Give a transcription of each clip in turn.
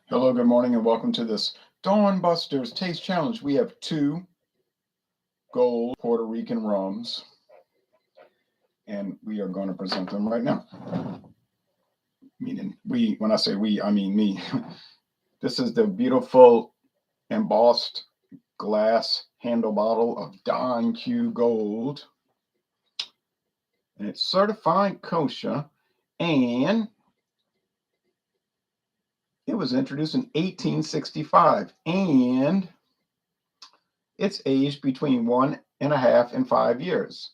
Hello, good morning, and welcome to this Dawn Busters Taste Challenge. We have two gold Puerto Rican rums, and we are going to present them right now. Meaning we, when I say we, I mean me. This is the beautiful embossed glass handle bottle of Don Q Gold, and it's certified kosher, and it was introduced in 1865, and it's aged between 1.5 and 5 years,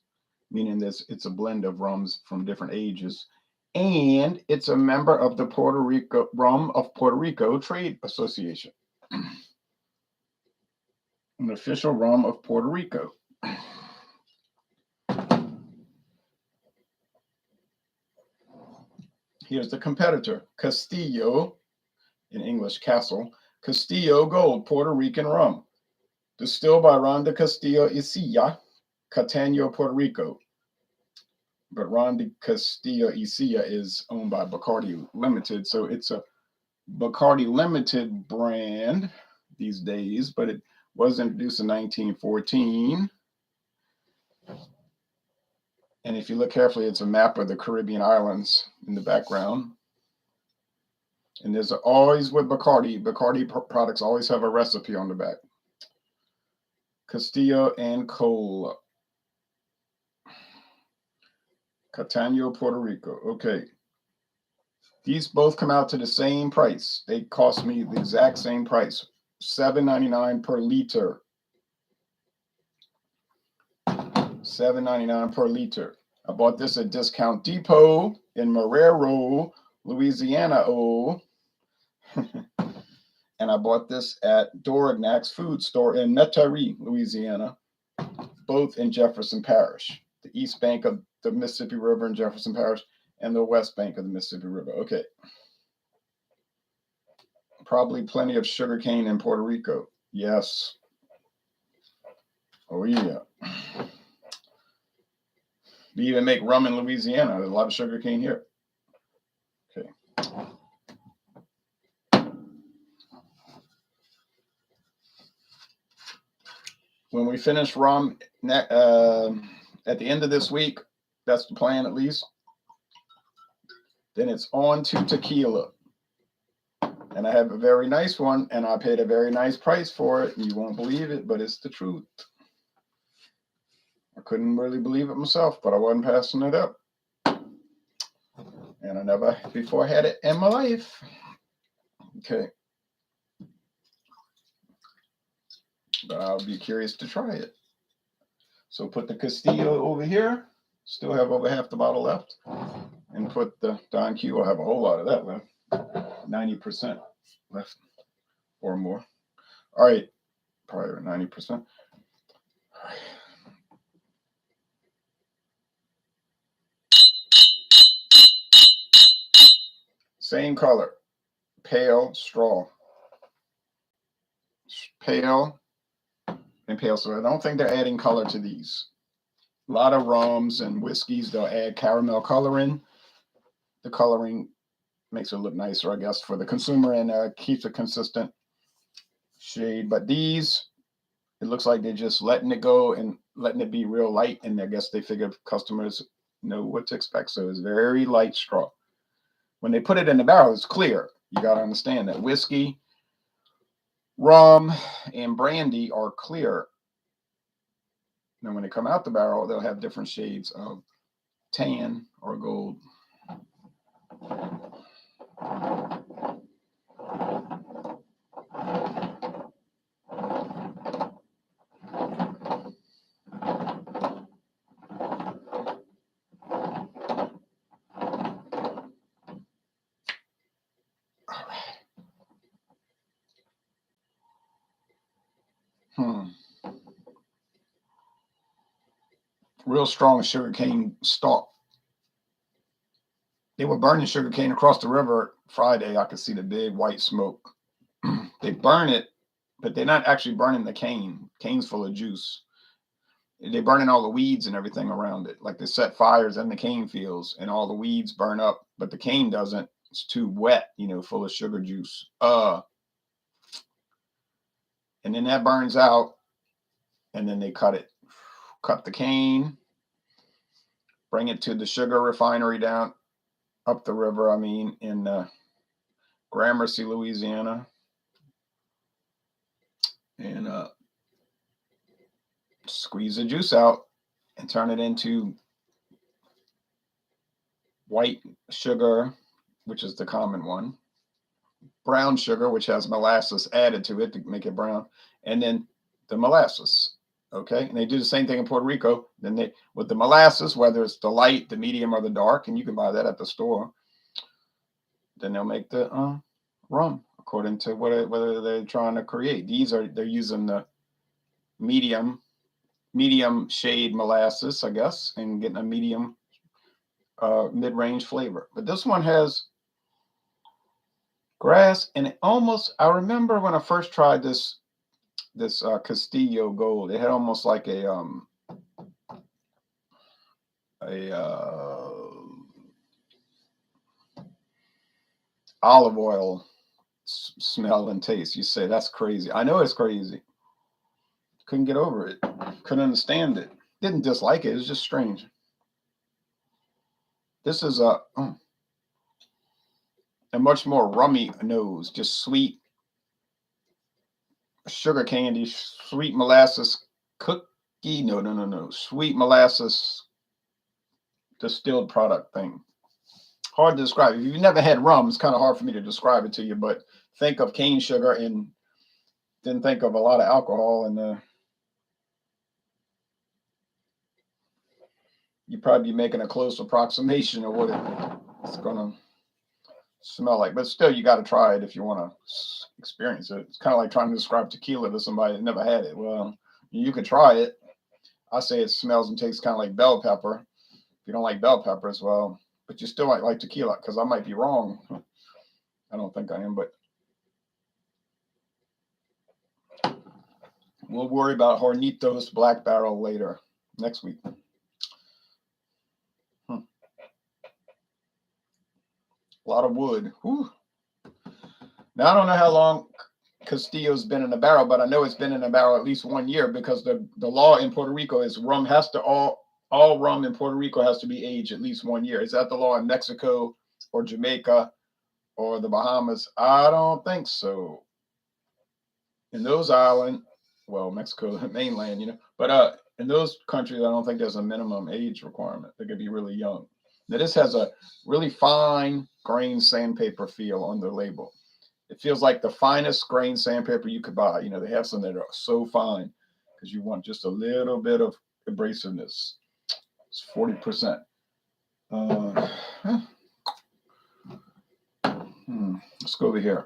meaning it's a blend of rums from different ages. And it's a member of the Puerto Rico Rum of Puerto Rico Trade Association, an official rum of Puerto Rico. Here's the competitor, Castillo, in English, Castle, Castillo Gold, Puerto Rican rum, distilled by Ron de Castillo y Silla, Catania, Puerto Rico. But Ron de Castillo y Silla is owned by Bacardi Limited, so it's a Bacardi Limited brand these days, but it was introduced in 1914. And if you look carefully, it's a map of the Caribbean islands in the background. And there's always with Bacardi products always have a recipe on the back. Castillo and Cola. Catania, Puerto Rico. Okay. These both come out to the same price. They cost me the exact same price, $7.99 per liter. $7.99 per liter. I bought this at Discount Depot in Marrero, Louisiana. And I bought this at Dorignac's Food Store in Metairie, Louisiana, both in Jefferson Parish, the east bank of the Mississippi River in Jefferson Parish and the west bank of the Mississippi River. Okay. Probably plenty of sugar cane in Puerto Rico. Yes. Oh, yeah. We even make rum in Louisiana. There's a lot of sugar cane here. Okay. When we finish rum at the end of this week, that's the plan at least, then it's on to tequila. And I have a very nice one, and I paid a very nice price for it. You won't believe it, but it's the truth. I couldn't really believe it myself, but I wasn't passing it up. And I never before had it in my life. Okay. But I'll be curious to try it. So put the Castillo over here. Still have over half the bottle left. And put the Don Q. I'll have a whole lot of that left. 90% left or more. All right. Probably 90%. All right. Same color. Pale straw. Pale and pale. So I don't think they're adding color to these. A lot of rums and whiskeys, they'll add caramel coloring. The coloring makes it look nicer, I guess, for the consumer and keeps a consistent shade. But these, it looks like they're just letting it go and letting it be real light. And I guess they figure customers know what to expect. So it's very light straw. When they put it in the barrel, it's clear. You got to understand that whiskey, rum, and brandy are clear. Now, when they come out the barrel, they'll have different shades of tan or gold. Real strong sugarcane stalk. They were burning sugarcane across the river Friday. I could see the big white smoke. They burn it, but they're not actually burning the cane. Cane's full of juice. They're burning all the weeds and everything around it. Like they set fires in the cane fields and all the weeds burn up, but the cane doesn't. It's too wet, you know, full of sugar juice. And then that burns out, and then they cut the cane, bring it to the sugar refinery down up the river. I mean, in Gramercy, Louisiana, and squeeze the juice out and turn it into white sugar, which is the common one, brown sugar, which has molasses added to it to make it brown, and then the molasses. Okay, and they do the same thing in Puerto Rico. Then they, with the molasses, whether it's the light, the medium, or the dark, and you can buy that at the store. Then they'll make the rum according to whether they're trying to create. They're using the medium shade molasses, I guess, and getting a medium mid-range flavor. But this one has grass, and it almost, I remember when I first tried this Castillo Gold, it had almost like a olive oil smell and taste. You say that's crazy. I know it's crazy. Couldn't get over it. Couldn't understand it. Didn't dislike it. It was just strange. This is a much more rummy nose, just sweet sugar candy, sweet molasses cookie. No. Sweet molasses distilled product thing. Hard to describe. If you've never had rum, it's kind of hard for me to describe it to you, but think of cane sugar and then think of a lot of alcohol, and you'd probably be making a close approximation of what it's going to smell like. But still, you got to try it if you want to experience it. It's kind of like trying to describe tequila to somebody that never had it. Well, you could try it. I say it smells and tastes kind of like bell pepper. If you don't like bell peppers, well, but you still might like tequila, because I might be wrong. I don't think I am, but we'll worry about Hornitos Black Barrel later, next week. A lot of wood. Whew. Now, I don't know how long Castillo's been in a barrel, but I know it's been in a barrel at least 1 year, because the law in Puerto Rico is rum has to all rum in Puerto Rico has to be aged at least 1 year. Is that the law in Mexico or Jamaica or the Bahamas? I don't think so. In those islands, well, Mexico, the mainland, you know, but in those countries, I don't think there's a minimum age requirement. They could be really young. Now, this has a really fine grain sandpaper feel on the label. It feels like the finest grain sandpaper you could buy. You know, they have some that are so fine because you want just a little bit of abrasiveness. It's 40%. Let's go over here.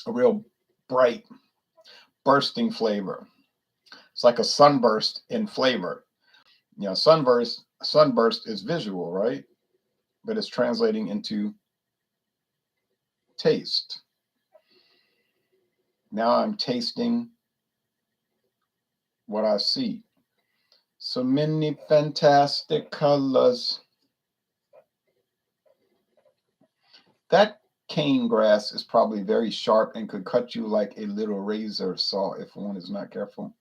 A real bright, bursting flavor. It's like a sunburst in flavor. You know, sunburst is visual, right? But it's translating into taste. Now I'm tasting what I see. So many fantastic colors. That cane grass is probably very sharp and could cut you like a little razor saw if one is not careful.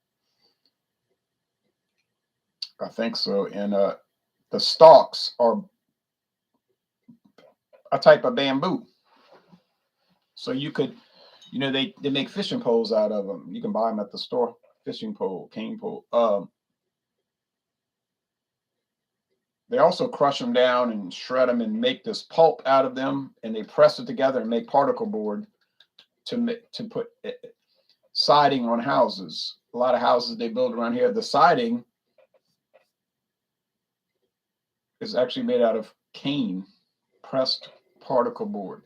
I think so. And the stalks are a type of bamboo. So you could, you know, they make fishing poles out of them. You can buy them at the store. Fishing pole, cane pole. They also crush them down and shred them and make this pulp out of them, and they press it together and make particle board to put siding on houses. A lot of houses they build around here, the siding is actually made out of cane, pressed particle board,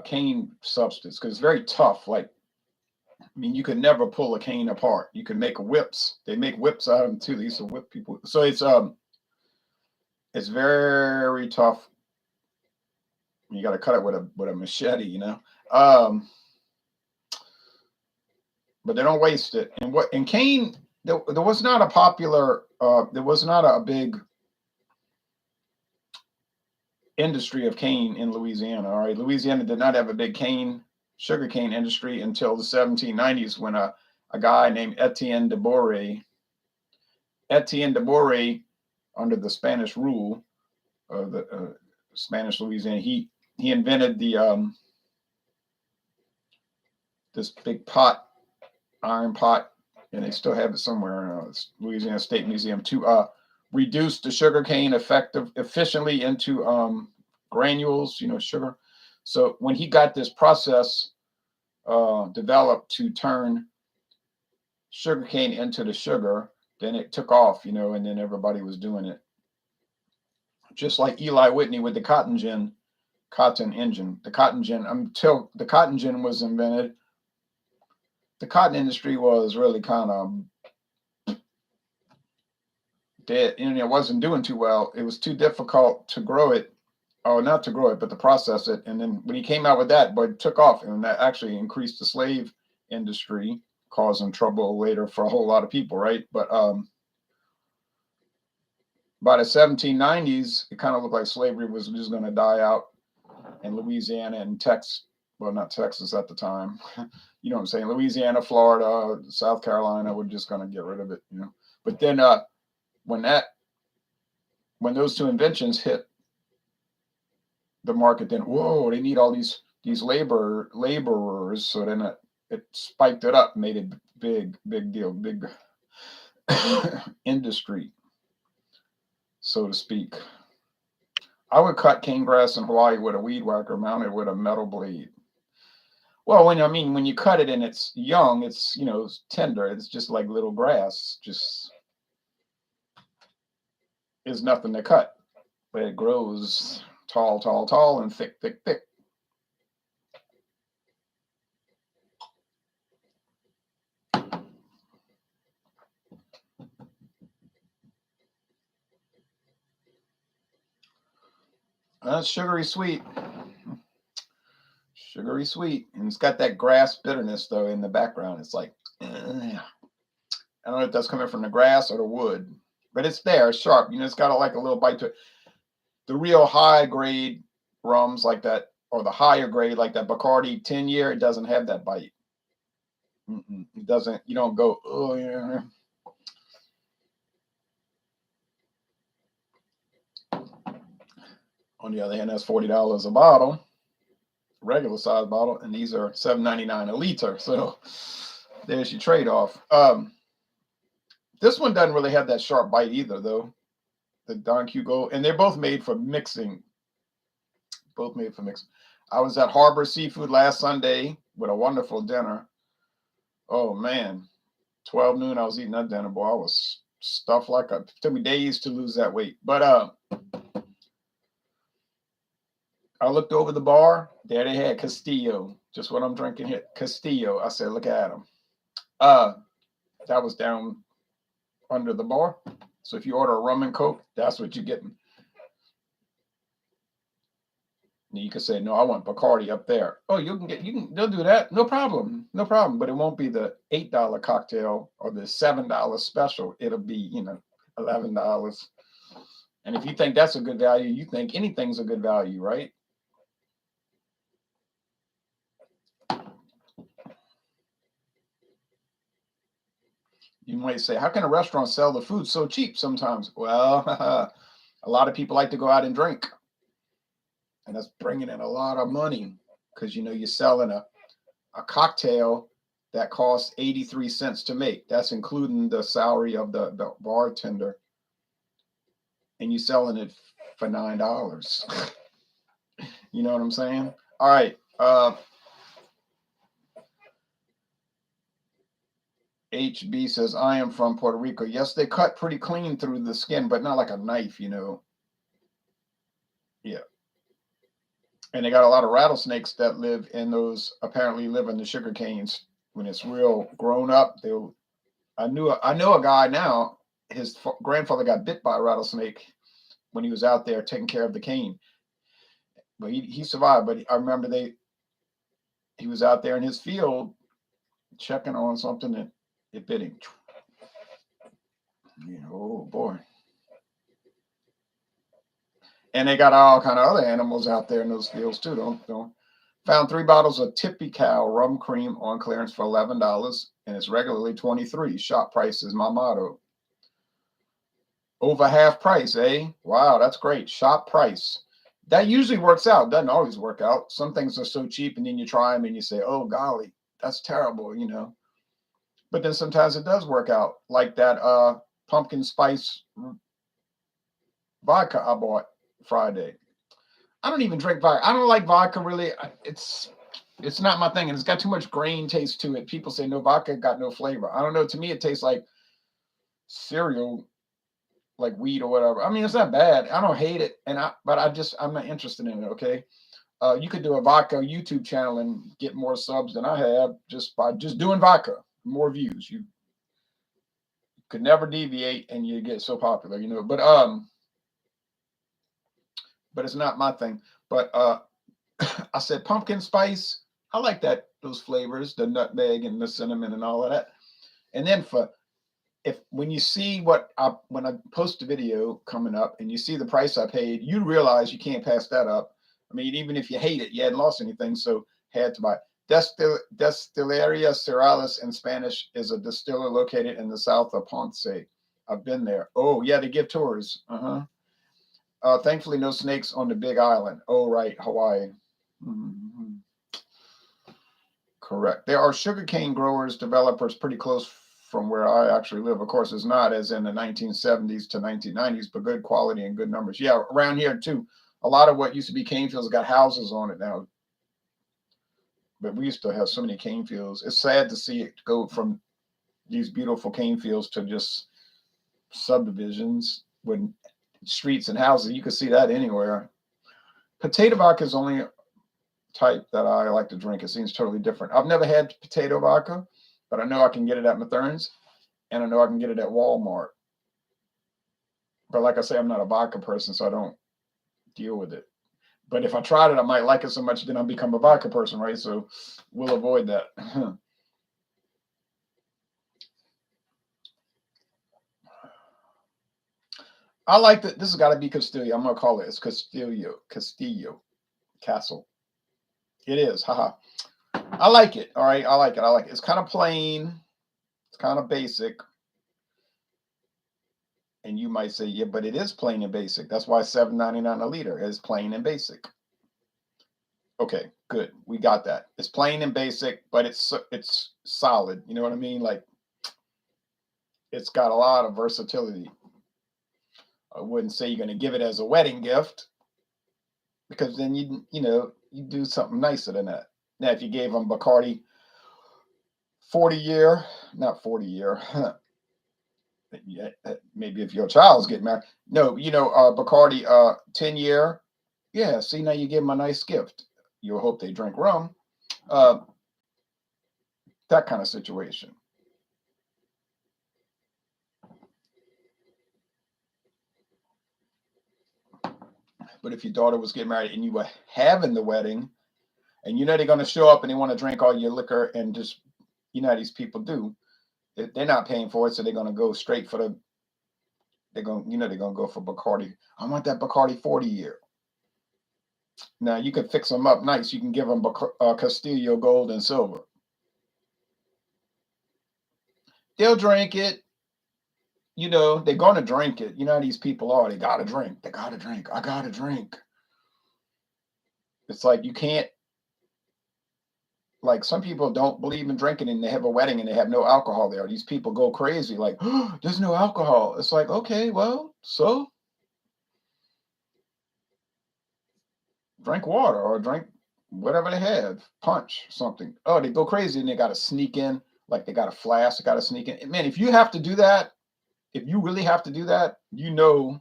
cane substance, because it's very tough. Like, I mean, you could never pull a cane apart. You can make whips. They make whips out of them too. They used to whip people. So it's very tough. You got to cut it with a machete, you know. but they don't waste it. And what in cane, there was not a popular, there was not a big industry of cane in Louisiana. All right, Louisiana did not have a big sugar cane industry until the 1790s when a guy named Etienne de Boré, under the Spanish rule of the Spanish Louisiana, he invented the this big pot, iron pot, and they still have it somewhere in Louisiana State Museum, to reduce the sugar cane efficiently into granules, sugar. So when he got this process developed to turn sugar cane into the sugar, then it took off, and then everybody was doing it. Just like Eli Whitney with the cotton engine. The cotton gin, until the cotton gin was invented, the cotton industry was really kind of dead. It wasn't doing too well. It was too difficult to grow it, or not to grow it, but to process it. And then when he came out with that, but it took off, and that actually increased the slave industry, causing trouble later for a whole lot of people, right? But by the 1790s, it kind of looked like slavery was just going to die out in Louisiana and Texas. Well, not Texas at the time. You know what I'm saying? Louisiana, Florida, South Carolina were just going to get rid of it, But then when those two inventions hit the market, then whoa, they need all these laborers. So then it spiked it up, made it big deal, big industry, so to speak. I would cut cane grass in Hawaii with a weed whacker mounted with a metal blade. Well, when you cut it and it's young, it's tender. It's just like little grass. Just is nothing to cut, but it grows tall, and thick. That's sugary sweet. Sugary sweet. And it's got that grass bitterness, though, in the background. It's like, I don't know if that's coming from the grass or the wood, but it's there. It's sharp. It's got like a little bite to it. The real high grade rums like that, or the higher grade like that Bacardi 10-year, it doesn't have that bite. It doesn't. You don't go, oh, yeah. On the other hand, that's $40 a bottle, regular size bottle, and these are $7.99 a liter. So there's your trade-off. This one doesn't really have that sharp bite either, though. The Don Q Gold, and they're both made for mixing. I was at Harbor Seafood last Sunday with a wonderful dinner. Oh man, 12 noon, I was eating that dinner, boy. I was stuffed like it took me days to lose that weight. But I looked over the bar. There they had Castillo, just what I'm drinking here. Castillo. I said, look at them. That was down under the bar. So if you order a rum and Coke, that's what you're getting. And you can say, no, I want Bacardi up there. Oh, they'll do that. No problem. But it won't be the $8 cocktail or the $7 special. It'll be, $11. And if you think that's a good value, you think anything's a good value, right? You might say, how can a restaurant sell the food so cheap sometimes? Well, a lot of people like to go out and drink. And that's bringing in a lot of money because, you're selling a cocktail that costs 83 cents to make. That's including the salary of the bartender. And you're selling it for $9. You know what I'm saying? All right. HB says, I am from Puerto Rico. Yes, they cut pretty clean through the skin, but not like a knife, Yeah. And they got a lot of rattlesnakes that apparently live in the sugar canes. When it's real grown up, I know a guy now, his grandfather got bit by a rattlesnake when he was out there taking care of the cane. But he survived. But I remember he was out there in his field checking on something and it bidding. Oh boy. And they got all kind of other animals out there in those fields too. Don't. Found 3 bottles of Tippy Cow rum cream on clearance for $11, and it's regularly $23. Shop price is my motto. Over half price, eh? Wow, that's great. Shop price. That usually works out. Doesn't always work out. Some things are so cheap, and then you try them and you say, "Oh golly, that's terrible." But then sometimes it does work out, like that pumpkin spice vodka I bought Friday. I don't even drink vodka. I don't like vodka really. It's not my thing, and it's got too much grain taste to it. People say no vodka got no flavor. I don't know. To me, it tastes like cereal, like wheat or whatever. I mean, it's not bad. I don't hate it, but I'm not interested in it. Okay, you could do a vodka YouTube channel and get more subs than I have just by just doing vodka. More views. You could never deviate, and you get so popular. But it's not my thing. But I said pumpkin spice. I like those flavors, the nutmeg and the cinnamon and all of that. And then when you see when I post a video coming up and you see the price I paid, you realize you can't pass that up. I mean, even if you hate it, you hadn't lost anything, so had to buy. Destilería Serrallés in Spanish is a distiller located in the south of Ponce. I've been there. Oh yeah, they give tours. Thankfully, no snakes on the Big Island. Oh right, Hawaii. Mm-hmm. Correct. There are sugarcane growers, developers pretty close from where I actually live. Of course, it's not as in the 1970s to 1990s, but good quality and good numbers. Yeah, around here too. A lot of what used to be cane fields got houses on it now. But we used to have so many cane fields. It's sad to see it go from these beautiful cane fields to just subdivisions with streets and houses. You can see that anywhere. Potato vodka is only type that I like to drink. It seems totally different. I've never had potato vodka, but I know I can get it at Mathern's, and I know I can get it at Walmart. But like I say, I'm not a vodka person, so I don't deal with it. But if I tried it, I might like it so much, then I'll become a vodka person, right? So we'll avoid that. I like that. This has got to be Castillo. I'm going to call it. It's Castillo Castle. It is. Haha. I like it. All right. I like it. It's kind of plain. It's kind of basic. And you might say, yeah, but it is plain and basic. That's why $7.99 a liter is plain and basic. Okay, good. We got that. It's plain and basic, but it's solid. You know what I mean? Like it's got a lot of versatility. I wouldn't say you're going to give it as a wedding gift because then you do something nicer than that. Now, if you gave them Bacardi 40-year, not 40-year, maybe if your child's getting married. No, Bacardi 10-year. Yeah, see, now you give them a nice gift. You'll hope they drink rum. That kind of situation. But if your daughter was getting married and you were having the wedding, and they're going to show up and they want to drink all your liquor and just, how these people do, they're not paying for it, so they're going to go straight for they're going to go for Bacardi. I want that Bacardi 40-year. Now you can fix them up nice. You can give them Castillo Gold and Silver. They'll drink it. They're going to drink it. You know how these people are. They got to drink. They got to drink. I got to drink. It's like you can't, like some people don't believe in drinking and they have a wedding and they have no alcohol there. These people go crazy like, oh, there's no alcohol. It's like, okay, well, so drink water or drink whatever they have, punch, something. Oh, they go crazy and they got to sneak in, like they got a flask, they got to sneak in. Man, if you have to do that, if you really have to do that, the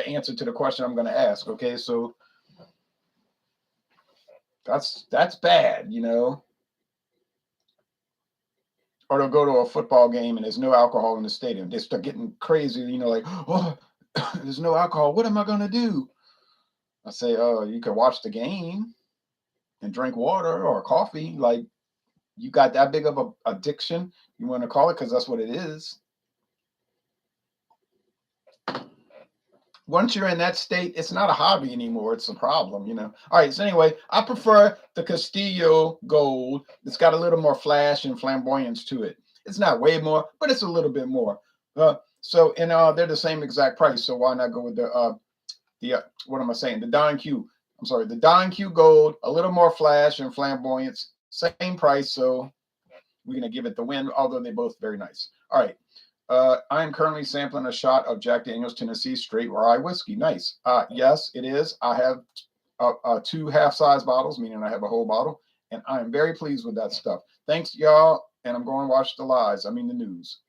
answer to the question I'm going to ask. Okay, so that's bad, Or they'll go to a football game and there's no alcohol in the stadium. They start getting crazy, like, oh, there's no alcohol. What am I going to do? I say, oh, you can watch the game and drink water or coffee. Like, You got that big of a addiction, you want to call it, because that's what it is. Once you're in that state, it's not a hobby anymore. It's a problem, you know. All right. So anyway, I prefer the Castillo Gold. It's got a little more flash and flamboyance to it. It's not way more, but it's a little bit more. They're the same exact price. So why not go with the what am I saying? The Don Q. I'm sorry, the Don Q Gold. A little more flash and flamboyance. Same price. So we're gonna give it the win. Although they're both very nice. All right. I am currently sampling a shot of Jack Daniel's Tennessee Straight Rye Whiskey. Nice. Yes, it is. I have 2 half-size bottles, meaning I have a whole bottle, and I am very pleased with that stuff. Thanks, y'all, and I'm going to watch the lives. I mean the news.